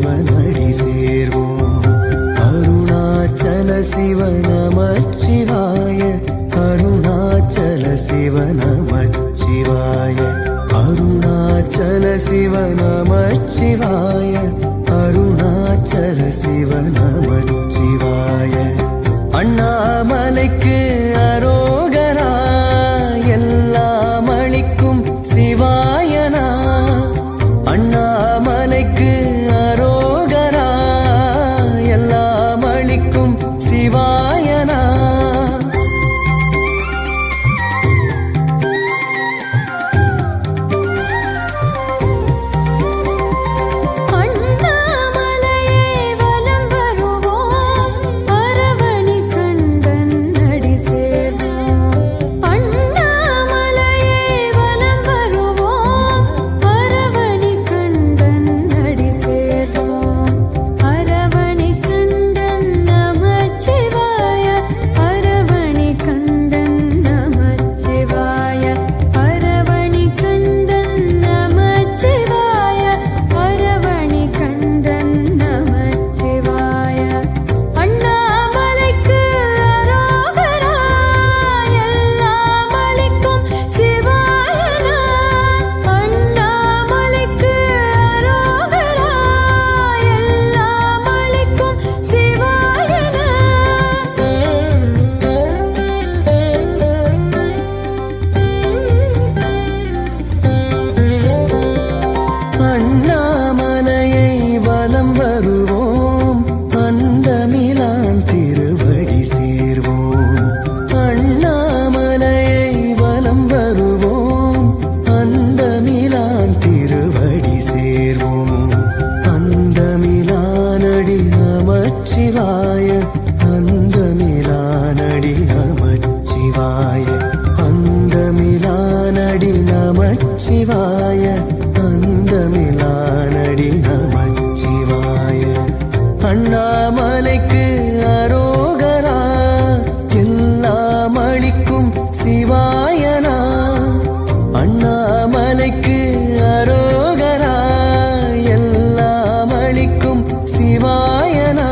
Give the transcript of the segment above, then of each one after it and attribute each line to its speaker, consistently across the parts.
Speaker 1: சிவனடி சேர்வோம். அருணாச்சல சிவ நமச்சிவாய, அருணாச்சல சிவ நமச்சிவாய, அருணாச்சல சிவ நமச்சிவாய, அருணாச்சல சிவ நமச்சிவாய. அண்ணாமலைக்கு அரோகரா, எல்லாம் அளிக்கும் சிவாயனா. அண்ணாமலைக்கு அரோகரா, எல்லாம் அளிக்கும் சிவாயனா. அண்ணாமலையை வலம் வருவோம், அந்தமிலான் திருவடி சேர்வோம். அண்ணாமலையை வலம் வருவோம், அந்தமிலான் திருவடி சேர்வோம். அந்தமிலானடி நமச்சிவாய, அந்தமிலானடி நமச்சிவாய, அந்தமிலானடி நமச்சிவாய, அந்தமிலானடி நமச்சிவாய. அண்ணாமலைக்கு அரோகரா, எல்லாம் அளிக்கும் சிவாயனா. அண்ணாமலைக்கு அரோகரா, எல்லாம் அளிக்கும் சிவாயனா.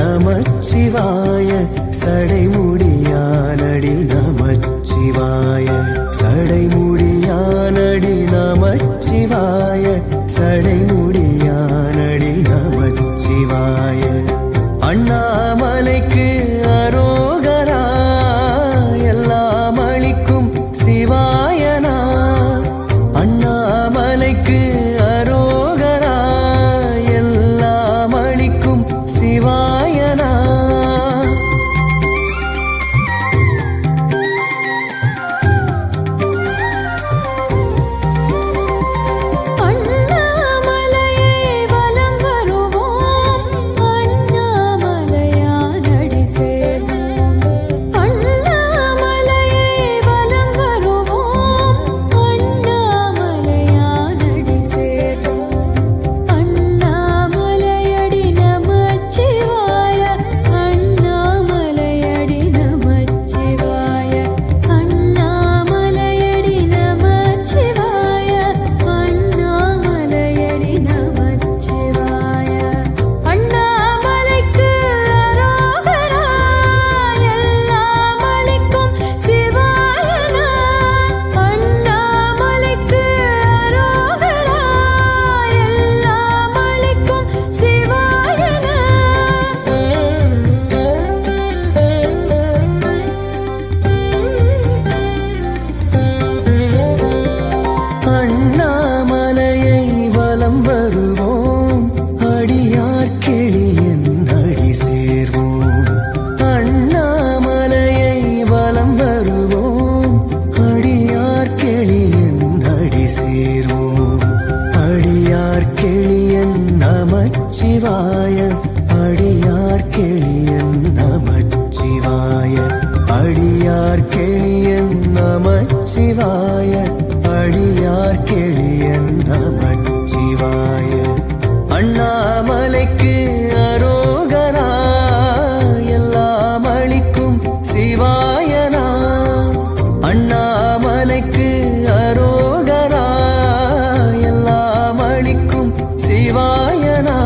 Speaker 1: நமச்சிவாய, சடைமுடியானடி நமச்சிவாய, சடைமுடியானடி நமச்சிவாய, சடைமுடியானடி நமச்சிவாய. நமச்சிவாய அடியார் கெளியன் நமச்சிவாய அடியார் கெளியன் நமச்சிவாய அடியார் கெளியன் நமச்சிவாய அண்ணாமலைக்கு அரோகரா எல்லாம் அளிக்கும் சிவாயனா அண்ணாமலைக்கு அரோகரா எல்லாம் அளிக்கும் சிவாயனா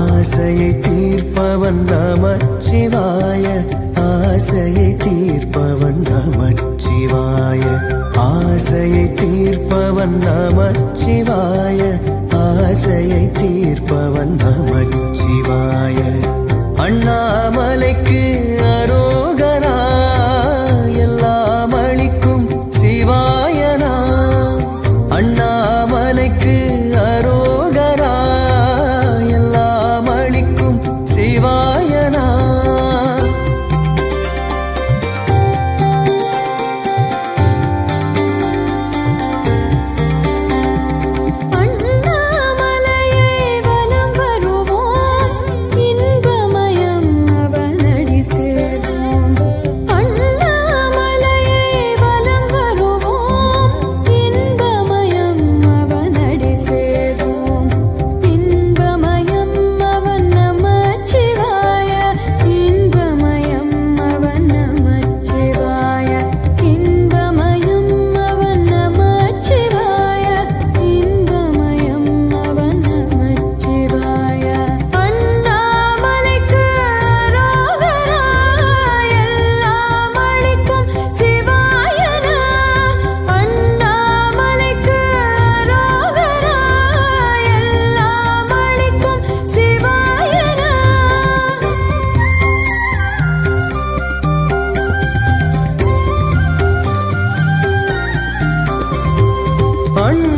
Speaker 1: ஆசையை தீர்ப்பவன் நமச்சிவாய ஆசையை தீர்ப்பவன் நமச்சிவாய ஆசையை தீர்ப்பவன் நமச்சிவாய ஆசையை தீர்ப்பவன் நமச்சிவாய அண்ணாமலைக்கு அரோகரா எல்லாம் அளிக்கும் சிவாயனா அண்ணாமலைக்கு அரோகரா எல்லாம் அளிக்கும் சிவாயனா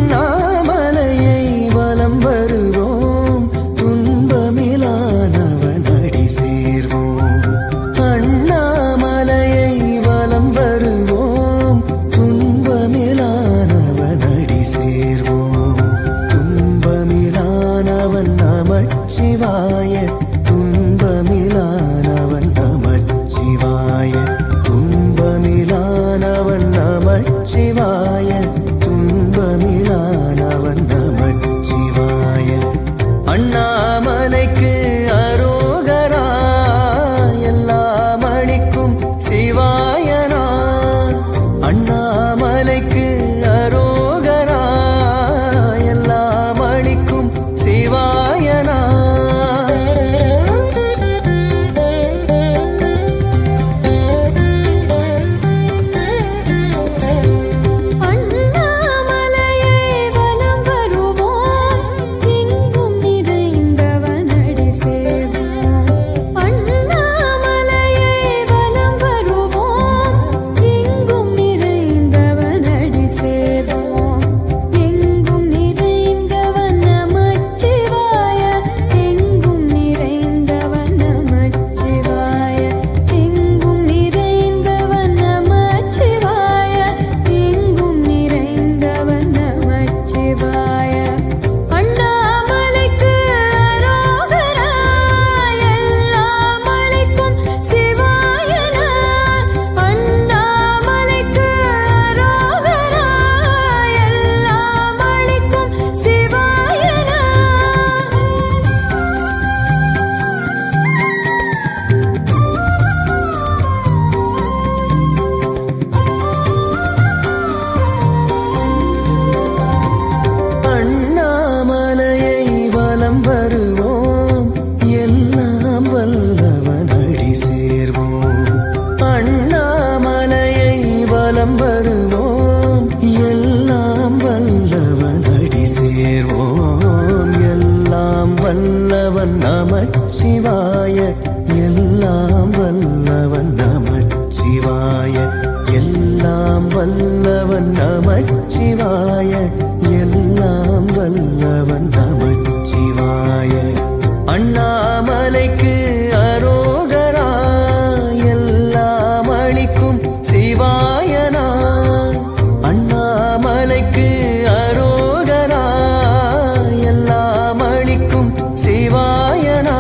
Speaker 1: அண்ணாமலையை வலம் வருவோம் துன்பமிலானவன் அடி சேர்வோம் அண்ணாமலையை வலம் வருவோம் துன்பமிலானவன் அடி சேர்வோம் துன்பமிலானவன் நமச்சிவாய துன்பமிலானவன் நமச்சிவாய துன்பமிலானவன் நமச்சிவாய துன்பமிலானவன் நமச்சிவாய அண்ணாமலைக்கு அரோகரா எல்லாம் அளிக்கும் சிவாயனா அண்ணாமலைக்கு அரோகரா எல்லாம் அளிக்கும் சிவாயனா வலம் வருவோம் எல்லாம் வல்லவன் அடி சேர்வோம் எல்லாம் வல்லவன் நமச்சிவாய எல்லாம் வல்லவன் நமச்சிவாய எல்லாம் வல்லவன் நமச்சிவாய எல்லாம் வல்லவன் நமச்சிவாய அண்ணாமலைக்கு அரோகரா எல்லாம் அளிக்கும் சிவாயனா அண்ணாமலைக்கு அரோகரா எல்லாம் அளிக்கும் சிவாயனா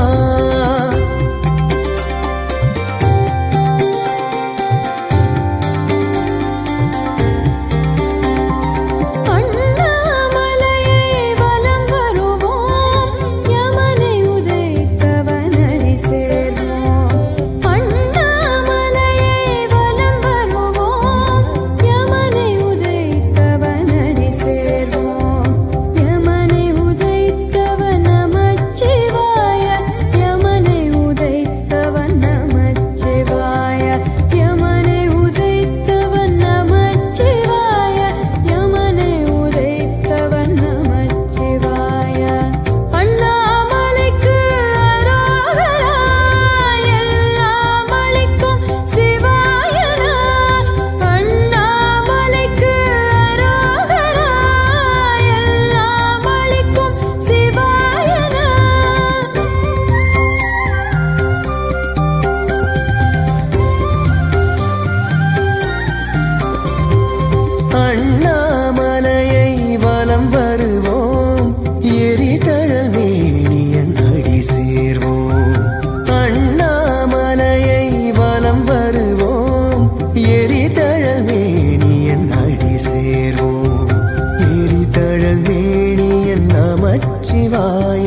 Speaker 1: அண்ணாமலையை வலம் வருவோம் எரிதழல் மேனியன் அடி சேர்வோம் அண்ணாமலையை வலம் வருவோம் எரிதழல் மேனியன் அடி சேர்வோம் எரிதழல் மேனியன் நமச்சிவாய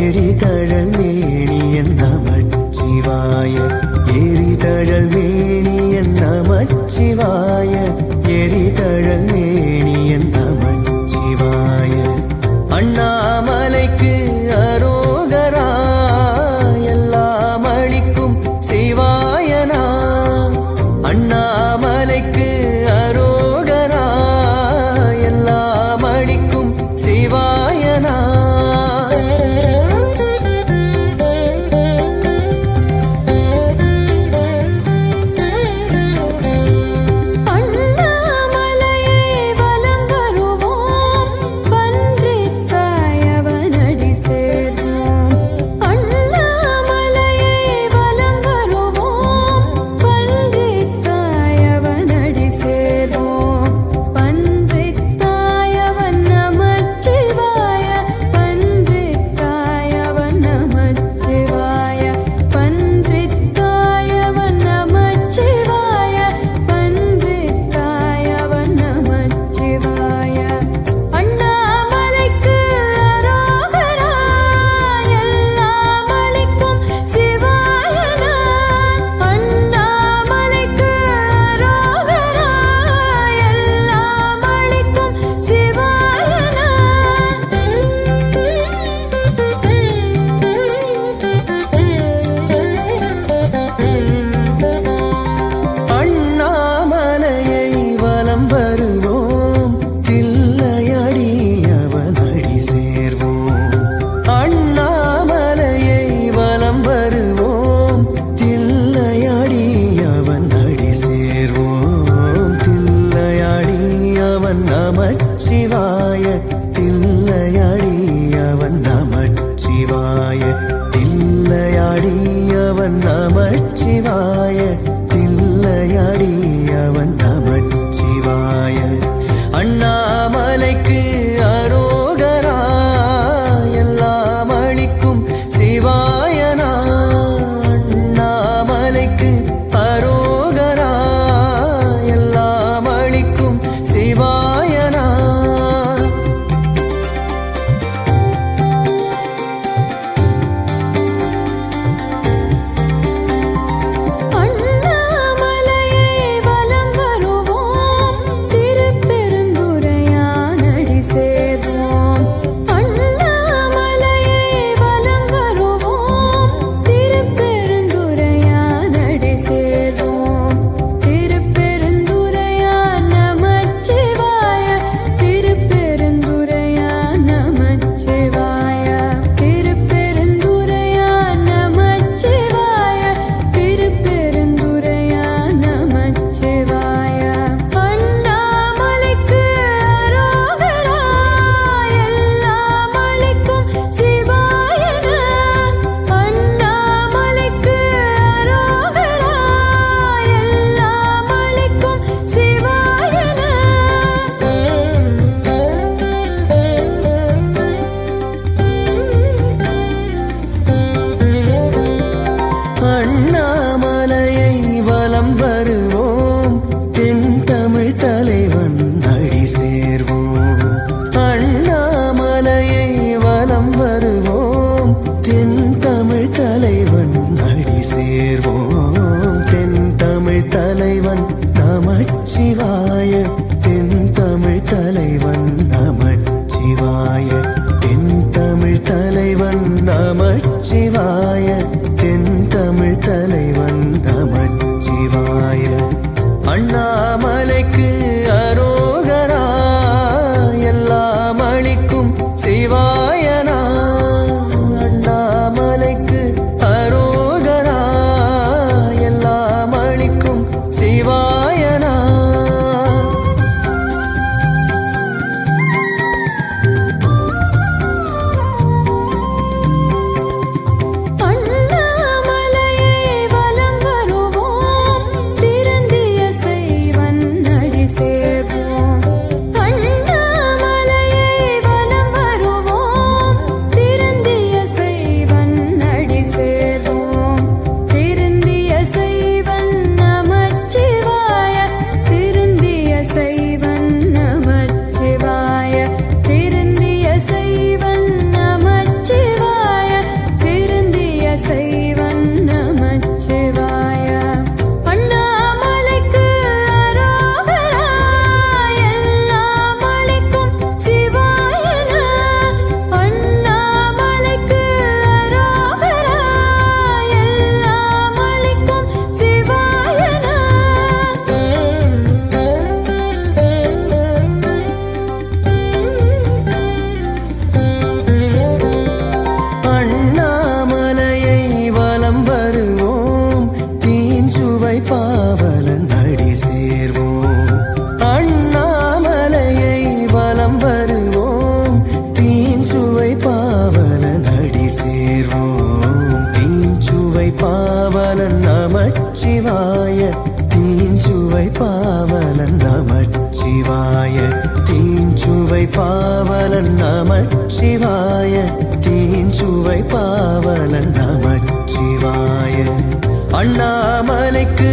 Speaker 1: எரிதழல் மேனியன் நமச்சிவாய எரிதழல் மேனியன் நமச்சிவாய எரிதழல் மேனியன் நமச்சிவாய அண்ணாமலைக்கு அரோகரா எல்லாம் அளிக்கும் சிவாயனா அண்ணாமலைக்கு அரோகரா எல்லாம் அளிக்கும் சிவாயனா நமச்சிவாய தில்லையடியவன் நமச்சிவாய தில்லையடியவன் நமச்சிவாய தில்லையடியவன் நமச்சிவாய அண்ணாமலைக்கு அரோகரா எல்லாம் அளிக்கும் சிவாயனா அண்ணாமலைக்கு அரோகரா எல்லாம் அளிக்கும் சிவாயனா
Speaker 2: அண்ணாமலையை
Speaker 1: நமச்சிவாய தென் தமிழ் தலைவன் நமச்சிவாய தென் தமிழ் தலைவன் நமச்சிவாய தென் தமிழ் தலைவன் நமச்சிவாய அண்ணாமலைக்கு அரோகரா எல்லாம் அளிக்கும் சிவாயனா அண்ணாமலைக்கு அரோகரா எல்லாம் அளிக்கும் சிவாயனா பாவலன் அடி சேர்வோம் அண்ணாமலையை வலம் வருவோம் தீஞ்சுவை பாவலன் அடி சேர்வோம் தீஞ்சுவை பாவலன் நமச்சிவாய தீஞ்சுவை பாவலன் நமச்சிவாய தீஞ்சுவை பாவலன் நமச்சிவாய தீஞ்சுவை பாவலன் நமச்சிவாய அண்ணாமலைக்கு